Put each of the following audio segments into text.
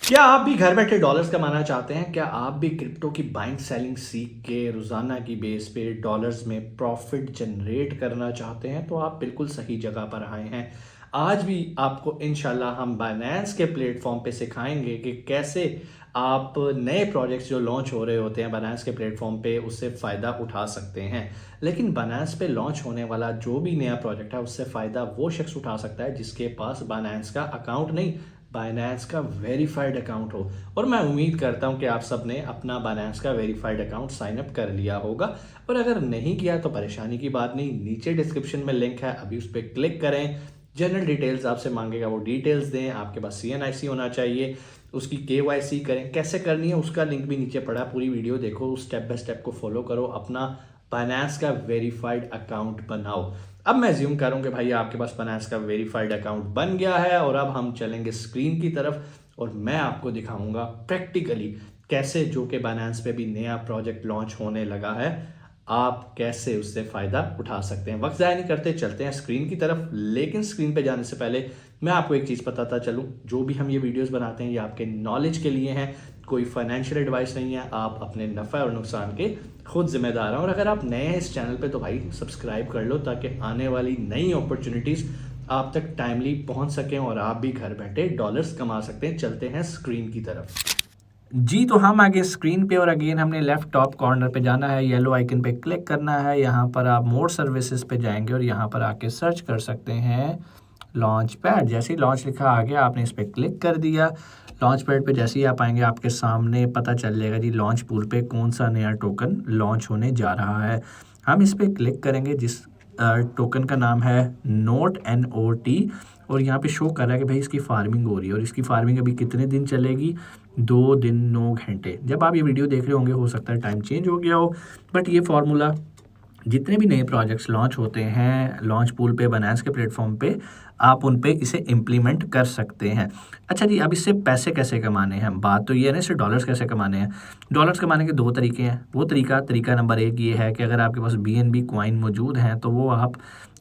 क्या आप भी घर बैठे डॉलर्स कमाना चाहते हैं? क्या आप भी क्रिप्टो की बाइंग सेलिंग सीख के रोज़ाना की बेस पे डॉलर्स में प्रॉफिट जनरेट करना चाहते हैं? तो आप बिल्कुल सही जगह पर आए हैं। आज भी आपको इंशाल्लाह हम बाइनेंस के प्लेटफॉर्म पे सिखाएंगे कि कैसे आप नए प्रोजेक्ट्स जो लॉन्च हो रहे होते हैं बाइनेंस के प्लेटफॉर्म पे उससे फ़ायदा उठा सकते हैं। लेकिन बाइनेंस पे लॉन्च होने वाला जो भी नया प्रोजेक्ट है उससे फ़ायदा वो शख्स उठा सकता है जिसके पास बाइनेंस का अकाउंट नहीं, बाइनेंस का वेरीफाइड अकाउंट हो। और मैं उम्मीद करता हूं कि आप सब ने अपना बाइनेंस का वेरीफाइड अकाउंट साइन अप कर लिया होगा। और अगर नहीं किया तो परेशानी की बात नहीं, नीचे डिस्क्रिप्शन में लिंक है, अभी उस पर क्लिक करें। जनरल डिटेल्स आपसे मांगेगा, वो डिटेल्स दें। आपके पास CNIC होना चाहिए, उसकी KYC करें। कैसे करनी है उसका लिंक भी नीचे पड़ा, पूरी वीडियो देखो, स्टेप बाय स्टेप को फॉलो करो, अपना बाइनेंस का वेरीफाइड अकाउंट बनाओ। अब मैं ज्यूम करूँ भाई आपके पास बाइनेंस का वेरीफाइड अकाउंट बन गया है और अब हम चलेंगे स्क्रीन की तरफ और मैं आपको दिखाऊंगा प्रैक्टिकली कैसे जो कि बाइनेंस पे भी नया प्रोजेक्ट लॉन्च होने लगा है, आप कैसे उससे फ़ायदा उठा सकते हैं। वक्त ज़ाया नहीं करते, चलते हैं स्क्रीन की तरफ। लेकिन स्क्रीन पे जाने से पहले मैं आपको एक चीज़ बताता चलूँ, जो भी हम ये वीडियोस बनाते हैं ये आपके नॉलेज के लिए हैं, कोई फाइनेंशियल एडवाइस नहीं है। आप अपने नफ़ा और नुकसान के खुद जिम्मेदार हैं। और अगर आप नए हैं इस चैनल पे तो भाई सब्सक्राइब कर लो ताकि आने वाली नई अपॉर्चुनिटीज़ आप तक टाइमली पहुंच सकें और आप भी घर बैठे डॉलर्स कमा सकते हैं। चलते हैं स्क्रीन की तरफ। जी, तो हम आगे स्क्रीन पे और अगेन हमने लेफ्ट टॉप कॉर्नर पे जाना है, येलो आइकन पे क्लिक करना है। यहाँ पर आप मोर सर्विसेज पे जाएंगे और यहाँ पर आके सर्च कर सकते हैं लॉन्च पैड। जैसे ही लॉन्च लिखा आ गया आपने इस पर क्लिक कर दिया। लॉन्च पैड पे जैसे ही आप आएंगे आपके सामने पता चल जाएगा जी लॉन्च पूल पे कौन सा नया टोकन लॉन्च होने जा रहा है। हम इस पर क्लिक करेंगे जिस टोकन का नाम है NOT। और यहाँ पे शो कर रहा है कि भाई इसकी फार्मिंग हो रही है और इसकी फार्मिंग अभी कितने दिन चलेगी, 2 दिन 9 घंटे। जब आप ये वीडियो देख रहे होंगे हो सकता है टाइम चेंज हो गया हो, बट ये फार्मूला जितने भी नए प्रोजेक्ट्स लॉन्च होते हैं लॉन्च पूल पे बाइनेंस के प्लेटफॉर्म पे आप उन पे इसे इम्प्लीमेंट कर सकते हैं। अच्छा जी, अब इससे पैसे कैसे कमाने हैं? बात तो ये है ना, इससे डॉलर्स कैसे कमाने हैं। डॉलर्स कमाने के 2 तरीके हैं। वो तरीका नंबर 1 ये है कि अगर आपके पास BNB कॉइन मौजूद हैं तो वो आप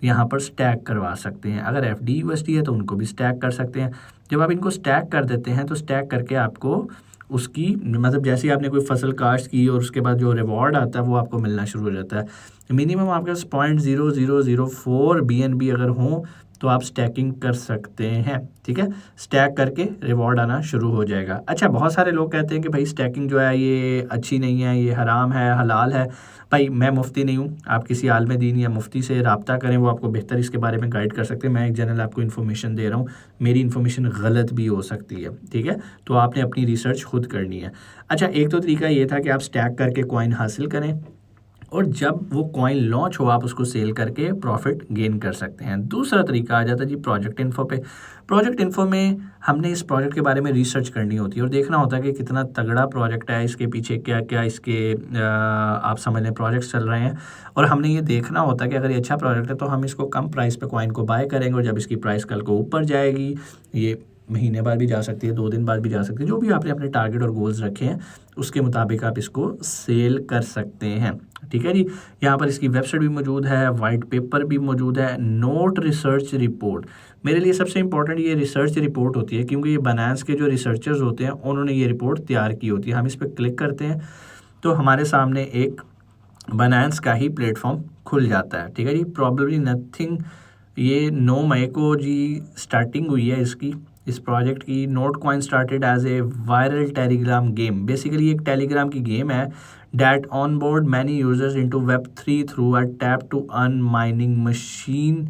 यहाँ पर स्टैक करवा सकते हैं। अगर FD USD है तो उनको भी स्टैक कर सकते हैं। जब आप इनको स्टैक कर देते हैं तो स्टैक करके आपको उसकी मतलब जैसे ही आपने कोई फसल काश्त की और उसके बाद जो रिवॉर्ड आता है वो आपको मिलना शुरू हो जाता है। मिनिमम आपके पास 0.0004 BNB अगर हो तो आप स्टैकिंग कर सकते हैं। ठीक है, स्टैक करके रिवॉर्ड आना शुरू हो जाएगा। अच्छा, बहुत सारे लोग कहते हैं कि भाई स्टैकिंग जो है ये अच्छी नहीं है, ये हराम है, हलाल है। भाई मैं मुफ्ती नहीं हूँ, आप किसी आलिम दीन या मुफ्ती से रब्ता करें, वो आपको बेहतर इसके बारे में गाइड कर सकते हैं। मैं एक जनरल आपको इन्फॉर्मेशन दे रहा हूँ, मेरी इन्फॉर्मेशन गलत भी हो सकती है। ठीक है, तो आपने अपनी रिसर्च खुद करनी है। अच्छा, एक तो तरीका ये था कि आप स्टैक करके कॉइन हासिल करें और जब वो कॉइन लॉन्च हो आप उसको सेल करके प्रॉफिट गेन कर सकते हैं। दूसरा तरीका आ जाता है जी प्रोजेक्ट इन्फो पे। प्रोजेक्ट इन्फो में हमने इस प्रोजेक्ट के बारे में रिसर्च करनी होती है और देखना होता है कि कितना तगड़ा प्रोजेक्ट है, इसके पीछे क्या क्या इसके आप समझ लें प्रोजेक्ट्स चल रहे हैं। और हमने ये देखना होता है कि अगर ये अच्छा प्रोजेक्ट है तो हम इसको कम प्राइस पे कॉइन को बाय करेंगे और जब इसकी प्राइस कल को ऊपर जाएगी, ये महीने बाद भी जा सकती है, 2 दिन बाद भी जा सकती है, जो भी आपने अपने टारगेट और गोल्स रखे हैं उसके मुताबिक आप इसको सेल कर सकते हैं। ठीक है जी, यहाँ पर इसकी वेबसाइट भी मौजूद है, वाइट पेपर भी मौजूद है, नोट रिसर्च रिपोर्ट। मेरे लिए सबसे इंपॉर्टेंट ये रिसर्च रिपोर्ट होती है क्योंकि ये बाइनेंस के जो रिसर्चर्स होते हैं उन्होंने ये रिपोर्ट तैयार की होती है। हम इस पर क्लिक करते हैं तो हमारे सामने एक बाइनेंस का ही प्लेटफॉर्म खुल जाता है। ठीक है जी, प्रॉब्लली नथिंग। ये 9 मई को जी स्टार्टिंग हुई है इसकी, इस प्रोजेक्ट की। Notcoin started as a viral Telegram game. Basically एक टेलीग्राम की गेम है that onboard many users into Web3 through a tap to earn mining machine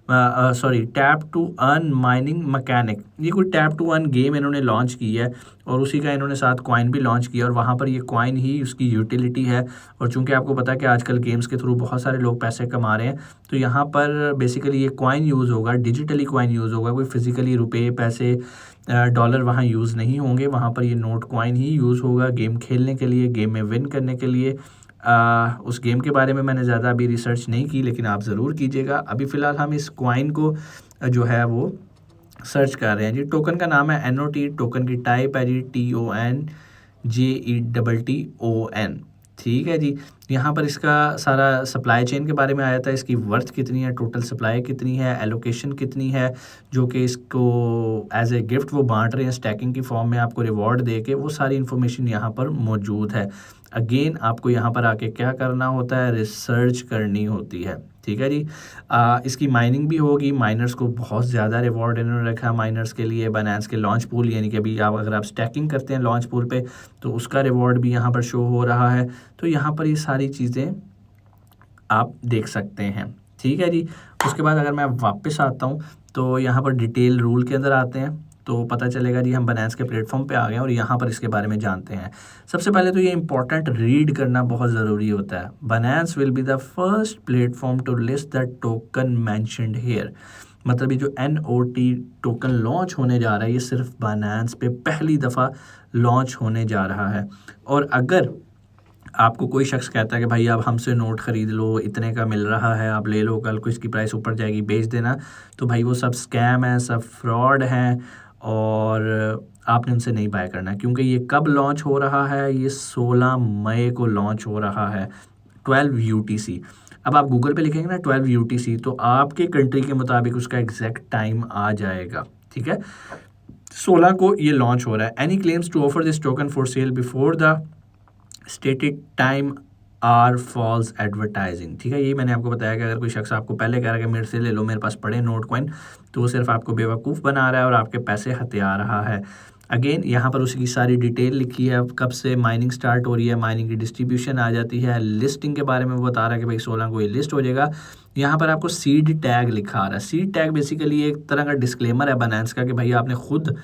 tap to earn mining mechanic. ये कोई tap to earn game इन्होंने launch की है और उसी का इन्होंने साथ कॉइन भी लॉन्च किया और वहाँ पर ये कॉइन ही उसकी यूटिलिटी है। और चूंकि आपको पता है कि आजकल गेम्स के थ्रू बहुत सारे लोग पैसे कमा रहे हैं तो यहाँ पर बेसिकली ये कॉइन यूज़ होगा, डिजिटली कॉइन यूज़ होगा, कोई फिजिकली रुपए पैसे डॉलर वहाँ यूज़ नहीं होंगे। वहाँ पर ये नोट कॉइन ही यूज़ होगा गेम खेलने के लिए, गेम में विन करने के लिए। उस गेम के बारे में मैंने ज़्यादा अभी रिसर्च नहीं की लेकिन आप ज़रूर कीजिएगा। अभी फ़िलहाल हम इस कॉइन को जो है वो सर्च कर रहे हैं जी। टोकन का नाम है NOT, टोकन की टाइप है जी TONJETTON। ठीक है जी। यहाँ पर इसका सारा सप्लाई चेन के बारे में आया था, इसकी वर्थ कितनी है, टोटल सप्लाई कितनी है, एलोकेशन कितनी है, जो कि इसको एज ए गिफ्ट वो बांट रहे हैं स्टैकिंग की फॉर्म में आपको रिवॉर्ड दे के, वो सारी इन्फॉर्मेशन यहाँ पर मौजूद है। अगेन आपको यहाँ पर आके क्या करना होता है, रिसर्च करनी होती है। ठीक है जी। इसकी माइनिंग भी होगी, माइनर्स को बहुत ज़्यादा रिवॉर्ड इन्होंने रखा है माइनर्स के लिए। बाइनेंस के लॉन्च पूल, यानी कि अभी आप अगर आप स्टैकिंग करते हैं लॉन्च पूल पे तो उसका रिवॉर्ड भी यहाँ पर शो हो रहा है। तो यहाँ पर ये सारी चीज़ें आप देख सकते हैं। ठीक है जी। उसके बाद अगर मैं वापस आता हूँ तो यहाँ पर डिटेल रूल के अंदर आते हैं तो पता चलेगा जी हम बाइनेंस के प्लेटफॉर्म पे आ गए और यहाँ पर इसके बारे में जानते हैं। सबसे पहले तो ये इंपॉर्टेंट रीड करना बहुत ज़रूरी होता है। Binance will be the first platform to list the token mentioned here. मतलब ये जो NOT टोकन लॉन्च होने जा रहा है, ये सिर्फ बाइनेंस पे पहली दफ़ा लॉन्च होने जा रहा है। और अगर आपको कोई शख्स कहता है कि भाई आप हमसे नोट ख़रीद लो, इतने का मिल रहा है, आप ले लो, कल को इसकी प्राइस ऊपर जाएगी बेच देना, तो भाई वो सब स्कैम है, सब फ्रॉड हैं और आपने उनसे नहीं बाय करना। क्योंकि ये कब लॉन्च हो रहा है, ये 16 मई को लॉन्च हो रहा है 12 UTC। अब आप गूगल पे लिखेंगे ना 12 UTC तो आपके कंट्री के मुताबिक उसका एग्जैक्ट टाइम आ जाएगा। ठीक है, 16 को ये लॉन्च हो रहा है। Any claims to offer this token for sale before the stated time are false advertising. ठीक है, यही मैंने आपको बताया कि अगर कोई शख्स आपको पहले कह रहा है कि मेरे से ले लो, मेरे पास पड़े नोट कॉइन, तो वो सिर्फ आपको बेवकूफ़ बना रहा है और आपके पैसे हथिया रहा है। अगेन यहाँ पर उसकी सारी डिटेल लिखी है, अब कब से माइनिंग स्टार्ट हो रही है, माइनिंग की डिस्ट्रीब्यूशन आ जाती है, लिस्टिंग के बारे में वो बता रहा है कि भाई 16 को ये लिस्ट हो जाएगा। यहाँ पर आपको सीड टैग लिखा आ रहा है। सीड टैग बेसिकली एक तरह का डिस्क्लेमर है बाइनेंस का कि भाई आपने खुद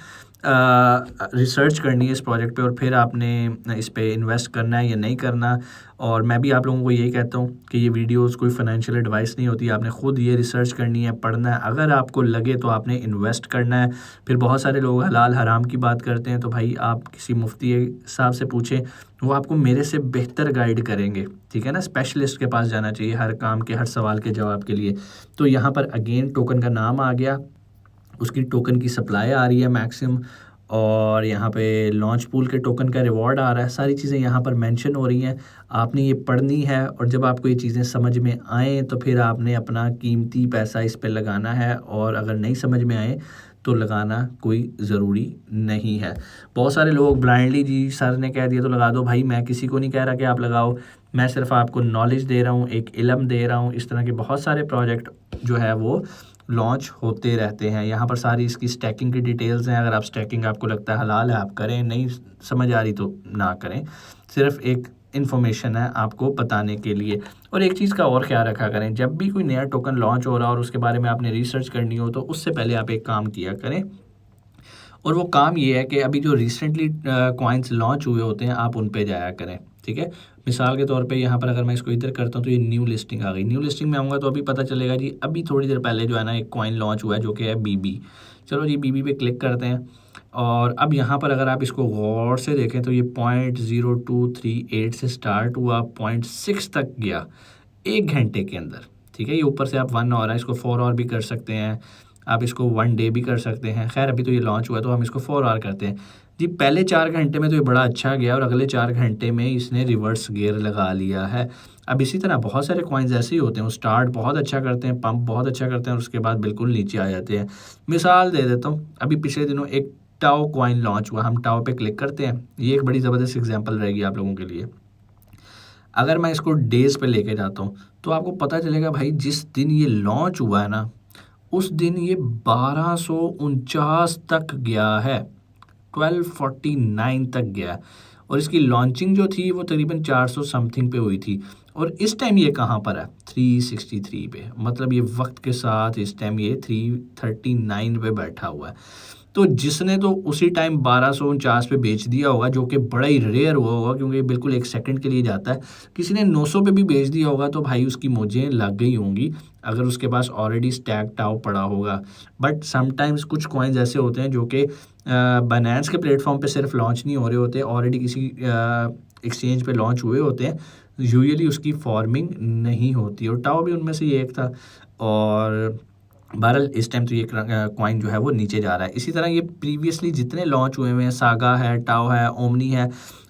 रिसर्च करनी है इस प्रोजेक्ट पे और फिर आपने इस पे इन्वेस्ट करना है या नहीं करना। और मैं भी आप लोगों को यही कहता हूँ कि ये वीडियोस कोई फाइनेंशियल एडवाइस नहीं होती, आपने खुद ये रिसर्च करनी है, पढ़ना है, अगर आपको लगे तो आपने इन्वेस्ट करना है। फिर बहुत सारे लोग हलाल हराम की बात करते हैं, तो भाई आप किसी मुफ्ती साहब से पूछें, वो आपको मेरे से बेहतर गाइड करेंगे। ठीक है ना, स्पेशलिस्ट के पास जाना चाहिए हर काम के, हर सवाल के जवाब के लिए। तो यहाँ पर अगेन टोकन का नाम आ गया, उसकी टोकन की सप्लाई आ रही है मैक्सिमम, और यहाँ पे लॉन्च पूल के टोकन का रिवॉर्ड आ रहा है। सारी चीज़ें यहाँ पर मेंशन हो रही हैं, आपने ये पढ़नी है और जब आपको ये चीज़ें समझ में आएँ तो फिर आपने अपना कीमती पैसा इस पे लगाना है, और अगर नहीं समझ में आए तो लगाना कोई ज़रूरी नहीं है। बहुत सारे लोग ब्लाइंडली जी सर ने कह दिया तो लगा दो, भाई मैं किसी को नहीं कह रहा कि आप लगाओ, मैं सिर्फ आपको नॉलेज दे रहा हूँ, एक इल्म दे रहा हूँ। इस तरह के बहुत सारे प्रोजेक्ट जो है वो लॉन्च होते रहते हैं। यहाँ पर सारी इसकी स्टैकिंग की डिटेल्स हैं, अगर आप स्टैकिंग आपको लगता है हलाल है आप करें, नहीं समझ आ रही तो ना करें, सिर्फ एक इन्फॉर्मेशन है आपको बताने के लिए। और एक चीज़ का और ख्याल रखा करें, जब भी कोई नया टोकन लॉन्च हो रहा हो और उसके बारे में आपने रिसर्च करनी हो तो उससे पहले आप एक काम किया करें, और वो काम ये है कि अभी जो रिसेंटली कॉइन्स लॉन्च हुए होते हैं आप उन पे जाया करें। ठीक है, मिसाल के तौर पे यहाँ पर अगर मैं इसको इधर करता हूँ तो ये न्यू लिस्टिंग आ गई। न्यू लिस्टिंग में आऊँगा तो अभी पता चलेगा जी अभी थोड़ी देर पहले जो है ना एक कॉइन लॉन्च हुआ है जो कि है BB। चलो जी BB पे क्लिक करते हैं, और अब यहाँ पर अगर आप इसको गौर से देखें तो ये 0.0238 से स्टार्ट हुआ, 0.6 तक गया 1 घंटे के अंदर। ठीक है, ये ऊपर से आप 1 और है, इसको 4 और भी कर सकते हैं, आप इसको 1 डे भी कर सकते हैं। खैर अभी तो ये लॉन्च हुआ है तो हम इसको 4 आवर करते हैं जी। पहले 4 घंटे में तो ये बड़ा अच्छा गया और अगले 4 घंटे में इसने रिवर्स गियर लगा लिया है। अब इसी तरह बहुत सारे कॉइन्स ऐसे ही होते हैं, वो स्टार्ट बहुत अच्छा करते हैं, पंप बहुत अच्छा करते हैं और उसके बाद बिल्कुल नीचे आ जाते हैं। मिसाल दे देता हूँ, अभी पिछले दिनों एक टाओ कॉइन लॉन्च हुआ, हम टाओ पे क्लिक करते हैं, ये एक बड़ी ज़बरदस्त एग्जाम्पल रहेगी आप लोगों के लिए। अगर मैं इसको डेज़ पे लेके जाता हूँ तो आपको पता चलेगा भाई जिस दिन ये लॉन्च हुआ है ना उस दिन ये 1249 तक गया है, 1249 तक गया। और इसकी लॉन्चिंग जो थी वो तकरीबन 400 समथिंग पे हुई थी, और इस टाइम ये कहाँ पर है, 363 पे। मतलब ये वक्त के साथ इस टाइम ये 339 पे बैठा हुआ है। तो जिसने तो उसी टाइम 1249 पे बेच दिया होगा, जो कि बड़ा ही रेयर हुआ होगा क्योंकि बिल्कुल 1 सेकंड के लिए जाता है। किसी ने 900 पे भी बेच दिया होगा तो भाई उसकी मौजें लग गई होंगी अगर उसके पास ऑलरेडी स्टैक टाउ पड़ा होगा। बट समटाइम्स कुछ कॉइन्स ऐसे होते हैं जो कि बाइनेंस के प्लेटफॉर्म पे सिर्फ लॉन्च नहीं हो रहे होते, ऑलरेडी किसी एक्सचेंज पे लॉन्च हुए होते हैं, यूजुअली उसकी फॉर्मिंग नहीं होती, और टाओ भी उनमें से एक था। और बहरहाल इस टाइम तो ये कॉइन जो है वो नीचे जा रहा है। इसी तरह ये प्रीवियसली जितने लॉन्च हुए हैं, सागा है, टाओ है, ओमनी है,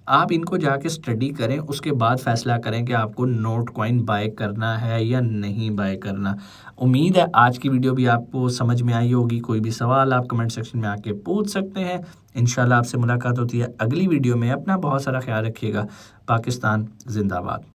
आप इनको जाके स्टडी करें, उसके बाद फैसला करें कि आपको नोट कॉइन बाय करना है या नहीं बाय करना। उम्मीद है आज की वीडियो भी आपको समझ में आई होगी। कोई भी सवाल आप कमेंट सेक्शन में आके पूछ सकते हैं। इंशाल्लाह आपसे मुलाकात होती है अगली वीडियो में। अपना बहुत सारा ख्याल रखिएगा। पाकिस्तान जिंदाबाद।